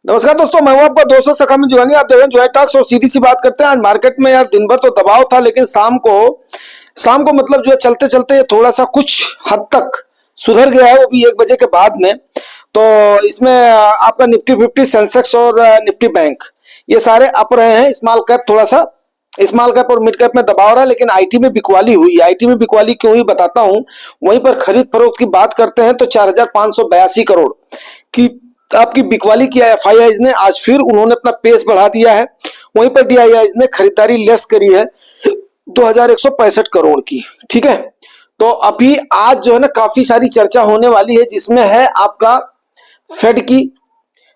नमस्कार दोस्तों, मैं हूं आपका दोस्त सखा में जुआनी। आप देख रहे हैं जुआनी टॉक्स और सीधी सी बात करते हैं। आज मार्केट में यार दिन भर तो दबाव था, लेकिन शाम को मतलब जो है चलते चलते थोड़ा सा कुछ हद तक सुधर गया है, वो भी 1 बजे के बाद में। तो इसमें आपका निफ्टी 50 सेंसेक्स और निफ्टी बैंक ये सारे अप रहे हैं। स्मॉल कैप और मिड कैप में दबाव रहा है, लेकिन आईटी में बिकवाली हुई है। आईटी में बिकवाली क्यों हुई बताता हूं। वहीं पर खरीद फरोख्त की बात करते हैं तो 4582 करोड़ की आपकी बिकवाली किया है एफआईआईज ने। आज फिर उन्होंने अपना पेस बढ़ा दिया है। वहीं पर डीआईआईज ने खरीदारी लेस करी है 2165 करोड़ की। ठीक है, तो अभी आज जो है ना काफी सारी चर्चा होने वाली है, जिसमें है आपका फेड की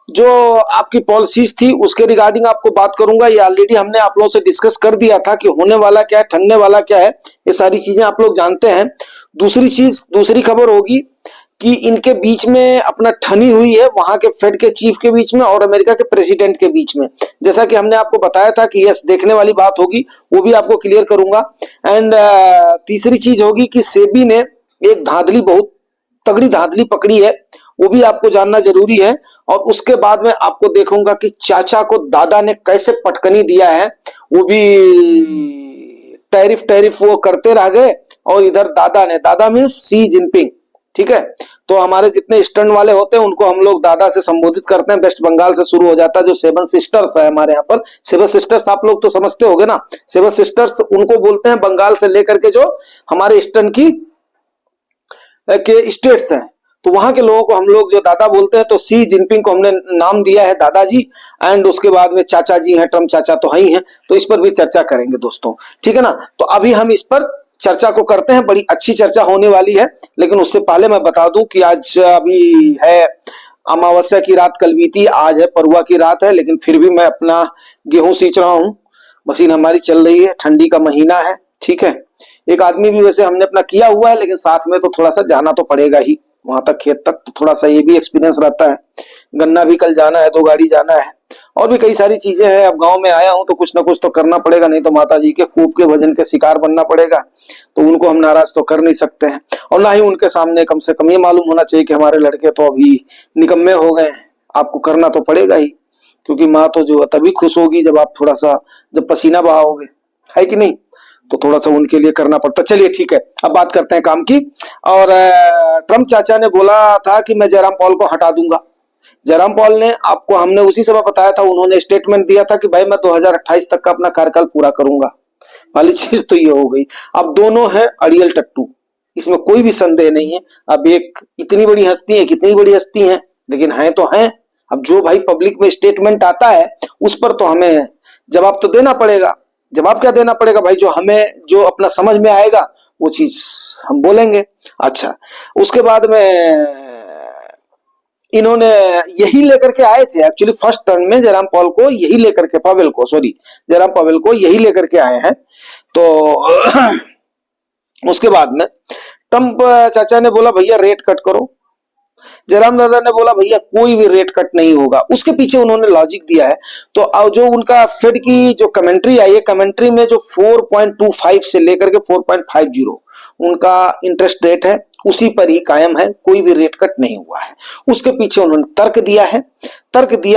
जो आपकी पॉलिसीज थी उसके रिगार्डिंग आपको बात करूंगा। ये ऑलरेडी हमने आप लोगों से डिस्कस कर दिया था कि होने वाला क्या है, ठंडने वाला क्या है, ये सारी चीजें आप लोग जानते हैं। दूसरी खबर होगी कि इनके बीच में अपना ठनी हुई है, वहां के फेड के चीफ के बीच में और अमेरिका के प्रेसिडेंट के बीच में। जैसा कि हमने आपको बताया था कि यस देखने वाली बात होगी, वो भी आपको क्लियर करूंगा। एंड तीसरी चीज होगी कि सेबी ने एक बहुत तगड़ी धांधली पकड़ी है, वो भी आपको जानना जरूरी है। और उसके बाद में आपको देखूंगा कि चाचा को दादा ने कैसे पटकनी दिया है, वो भी टैरिफ वो करते रह गए। और इधर दादा मीन्स सी जिनपिंग। ठीक है, तो हमारे जितने स्टैंड वाले होते हैं उनको हम लोग दादा से संबोधित करते हैं। वेस्ट बंगाल से शुरू हो जाता है, जो 7 सिस्टर्स है हमारे यहाँ पर। 7 सिस्टर्स आप लोग तो समझते होंगे ना। 7 सिस्टर्स उनको बोलते हैं, बंगाल से लेकर के जो हमारे ईस्टर्न की के स्टेट्स हैं, तो वहां के लोगों को हम लोग जो दादा बोलते हैं। तो सी जिनपिंग को हमने नाम दिया है दादाजी। एंड उसके बाद में चाचा जी हैं, ट्रम्प चाचा तो है ही हैं, तो इस पर भी चर्चा करेंगे दोस्तों। ठीक है ना, तो अभी हम इस पर चर्चा को करते हैं। बड़ी अच्छी चर्चा होने वाली है, लेकिन उससे पहले मैं बता दूं कि आज अभी है अमावस्या की रात, कल बीती, आज है परुआ की रात है। लेकिन फिर भी मैं अपना गेहूं सींच रहा हूं, मशीन हमारी चल रही है, ठंडी का महीना है। ठीक है, एक आदमी भी वैसे हमने अपना किया हुआ है, लेकिन साथ में तो थोड़ा सा जाना तो पड़ेगा ही वहां तक, खेत तक, तो थोड़ा सा ये भी एक्सपीरियंस रहता है। गन्ना भी कल जाना है, 2 गाड़ी जाना है, और भी कई सारी चीजें हैं। अब गांव में आया हूं तो कुछ ना कुछ तो करना पड़ेगा, नहीं तो माता जी के कूप के भजन के शिकार बनना पड़ेगा। तो उनको हम नाराज तो कर नहीं सकते हैं, और ना ही उनके सामने कम से कम ये मालूम होना चाहिए कि हमारे लड़के तो अभी निकम्मे हो गए हैं। आपको करना तो पड़ेगा ही, क्योंकि माँ तो जो तभी खुश होगी जब आप थोड़ा सा जब पसीना बहाओगे, है कि नहीं। तो थोड़ा सा उनके लिए करना पड़ता। चलिए ठीक है, अब बात करते हैं काम की। और ट्रम्प चाचा ने बोला था कि मैं जयराम पॉल को हटा दूंगा। जयराम पॉल ने, आपको हमने उसी समय बताया था, उन्होंने स्टेटमेंट दिया था कि भाई मैं 2028 तक का अपना कार्यकाल पूरा करूंगा। पहली चीज तो ये हो गई। अब दोनों हैं अड़ियल टट्टू, इसमें कोई भी संदेह नहीं है। अब एक इतनी बड़ी हस्ती है, कितनी बड़ी हस्ती है, लेकिन है तो है। अब जो भाई पब्लिक में स्टेटमेंट आता है उस पर तो हमें जवाब तो देना पड़ेगा। जवाब क्या देना पड़ेगा भाई, जो अपना समझ में आएगा वो चीज हम बोलेंगे। अच्छा, उसके बाद में इन्होंने यही लेकर के आए थे एक्चुअली फर्स्ट टर्न में, जयराम पॉल को यही लेकर के, जयराम पावेल को यही लेकर के आए हैं। तो उसके बाद में ट्रम्प चाचा ने बोला भैया रेट कट करो। जयराम दादा ने बोला भैया कोई भी रेट कट नहीं होगा। उसके पीछे उन्होंने लॉजिक दिया है। तो जो उनका फेड की जो कमेंट्री आई है, कमेंट्री में जो 4.25 से लेकर के 4.50 उनका इंटरेस्ट रेट है, उसी पर ही कायम है, कोई भी रेट कट नहीं हुआ है। उसके पीछे उन्होंने तर्क दिया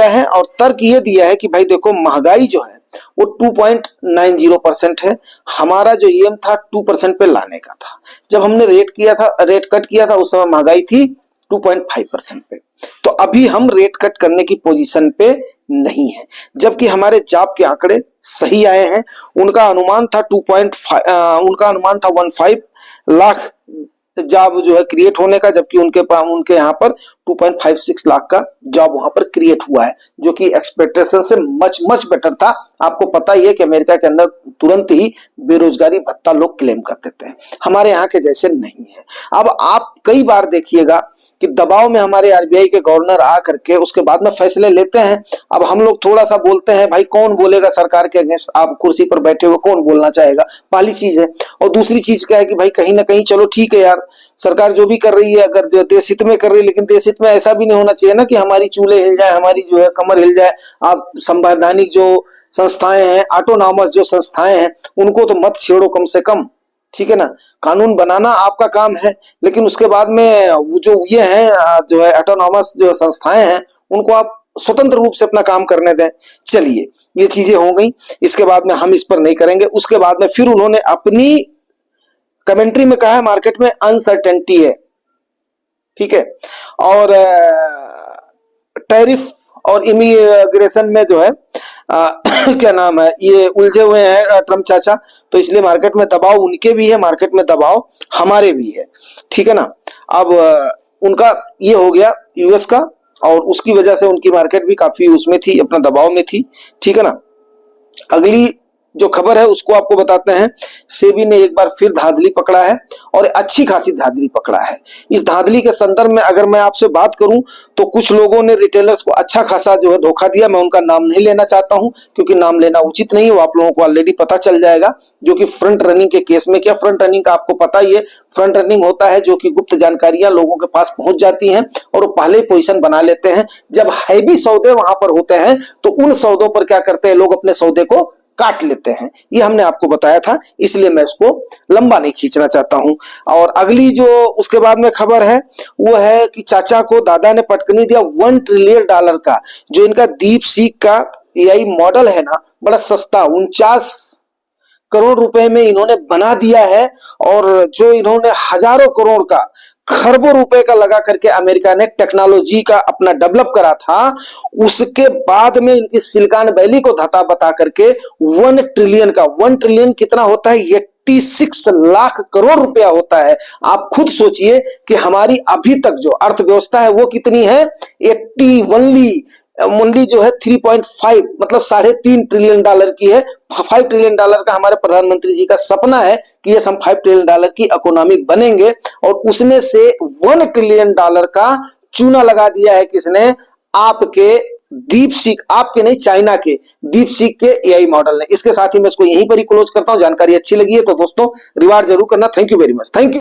है, और तर्क ये दिया है कि भाई देखो महंगाई जो है वो 2.90% है। हमारा जो एम था 2% पे लाने का था। जब हमने रेट कट किया था उस समय महंगाई थी 2.5% पे। तो अभी हम रेट कट करने की पोजीशन पे नहीं है, जबकि हमारे जॉब के आंकड़े सही आए हैं। उनका अनुमान था 15 लाख जॉब जो है क्रिएट होने का, जबकि उनके यहाँ पर 2.56 लाख का जॉब वहां पर क्रिएट हुआ है, जो कि एक्सपेक्टेशन से मच बेटर था। आपको पता ही है कि अमेरिका के अंदर तुरंत ही बेरोजगारी भत्ता लोग क्लेम कर देते हैं, हमारे यहाँ के जैसे नहीं है। अब आप कई बार देखिएगा कि दबाव में हमारे आरबीआई के गवर्नर आ करके उसके बाद में फैसले लेते हैं। अब हम लोग थोड़ा सा बोलते हैं, भाई कौन बोलेगा सरकार के अगेंस्ट, आप कुर्सी पर बैठे हुए कौन बोलना चाहेगा, पहली चीज है। और दूसरी चीज क्या है कि भाई कहीं ना कहीं चलो ठीक है यार, सरकार जो भी कर रही है अगर जो देश हित में कर रही है, लेकिन देश हित में ऐसा भी नहीं होना चाहिए ना कि हमारी चूल्हे हिल जाए, हमारी जो है कमर हिल जाए। आप संवैधानिक जो संस्थाएं हैं, ऑटोनॉमस जो संस्थाएं हैं, उनको तो मत छेड़ो कम से कम। ठीक है ना, कानून बनाना आपका काम है, लेकिन उसके बाद में वो जो ये हैं जो है ऑटोनॉमस जो संस्थाएं हैं, उनको आप स्वतंत्र रूप से अपना काम करने दें। चलिए, ये चीजें हो गई, इसके बाद में हम इस पर नहीं करेंगे। उसके बाद में फिर उन्होंने अपनी कमेंट्री में कहा है मार्केट में अनसर्टेनिटी है, ठीक है, और टैरिफ और इमिग्रेशन में जो है क्या नाम है, ये उलझे हुए हैं ट्रम्प चाचा, तो इसलिए मार्केट में दबाव उनके भी है, मार्केट में दबाव हमारे भी है, ठीक है ना। अब उनका ये हो गया यूएस का, और उसकी वजह से उनकी मार्केट भी काफी उसमें थी, अपना दबाव में थी, ठीक है ना। अगली जो खबर है उसको आपको बताते हैं। सेबी ने एक बार फिर धांधली पकड़ा है, और अच्छी खासी धांधली पकड़ा है। इस धांधली के संदर्भ में अगर मैं आपसे बात करूं तो कुछ लोगों ने रिटेलर्स को अच्छा खासा जो है धोखा दिया। मैं उनका नाम नहीं लेना चाहता हूं, क्योंकि नाम लेना उचित नहीं है, वो आप लोगों को ऑलरेडी पता चल जाएगा। जो कि फ्रंट रनिंग के केस में, क्या फ्रंट रनिंग का आपको पता ही है, फ्रंट रनिंग होता है जो कि गुप्त जानकारियां लोगों के पास पहुंच जाती हैं और वो पहले ही पोजीशन बना लेते हैं। जब हैवी सौदे वहां पर होते हैं तो उन सौदों पर क्या करते हैं लोग, अपने सौदे को काट लेते हैं। ये हमने आपको बताया था, इसलिए मैं इसको लंबा नहीं खींचना चाहता हूं। और अगली जो उसके बाद में खबर है वो है कि चाचा को दादा ने पटकनी दिया $1 ट्रिलियन का। जो इनका दीप सीख का एआई मॉडल है ना, बड़ा सस्ता 49 करोड़ रुपए में इन्होंने बना दिया है। और जो इन्होंने हजारों करोड़ का, खरबों रुपए का लगा करके अमेरिका ने टेक्नोलॉजी का अपना डेवलप करा था, उसके बाद में इनकी सिलिकॉन वैली को धता बता करके 1 ट्रिलियन का, 1 ट्रिलियन कितना होता है, 86 लाख करोड़ रुपया होता है। आप खुद सोचिए कि हमारी अभी तक जो अर्थव्यवस्था है वो कितनी है, 81 मुंडी जो है 3.5 मतलब $3.5 ट्रिलियन की है। $5 ट्रिलियन का हमारे प्रधानमंत्री जी का सपना है कि ये हम $5 ट्रिलियन की इकोनॉमी बनेंगे, और उसमें से $1 ट्रिलियन का चूना लगा दिया है किसने, आपके दीप सीख, आपके नहीं चाइना के दीप सीख के एआई मॉडल ने। इसके साथ ही मैं इसको यहीं पर ही क्लोज करता हूं। जानकारी अच्छी लगी है तो दोस्तों रिवार्ड जरूर करना। Thank you very much, thank you.